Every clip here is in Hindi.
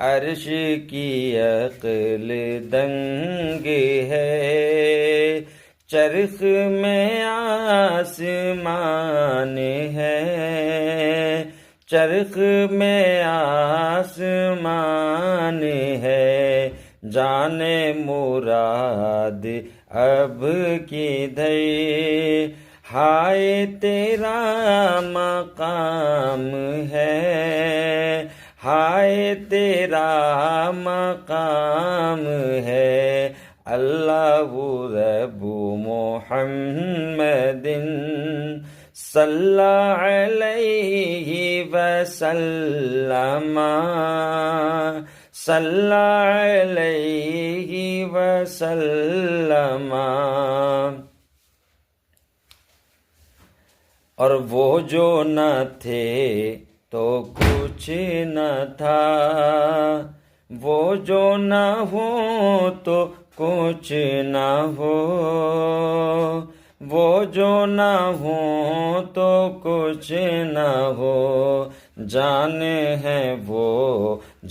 अर्श की अक्ल दंग है चरख में आसमान है चरख में आसमान है जाने मुराद अब किधर हाय तेरा मकाम है हाय तेरा मकाम है अल्लाह रब्बु मुहम्मदिन सल्लल्लाहु अलैहि वसल्लम सल्लल्लाहु अलैहि वसल्लम। और वो जो न थे तो कुछ न था वो जो न हो तो कुछ न हो वो जो न हो तो कुछ न हो जाने है वो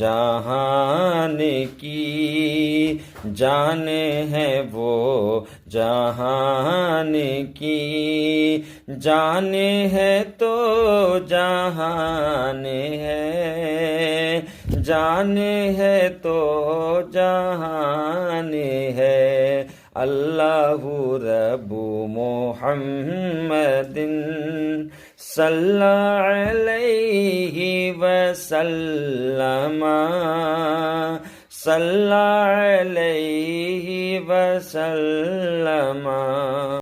जहान की जाने है वो जहान की जाने है तो जहान है जाने है तो जहान है अल्लाहु रब्बु मुहम्मदिन सल्लल्लाहु अलैहि वसल्लम सल्लल्लाहु अलैहि वसल्लम।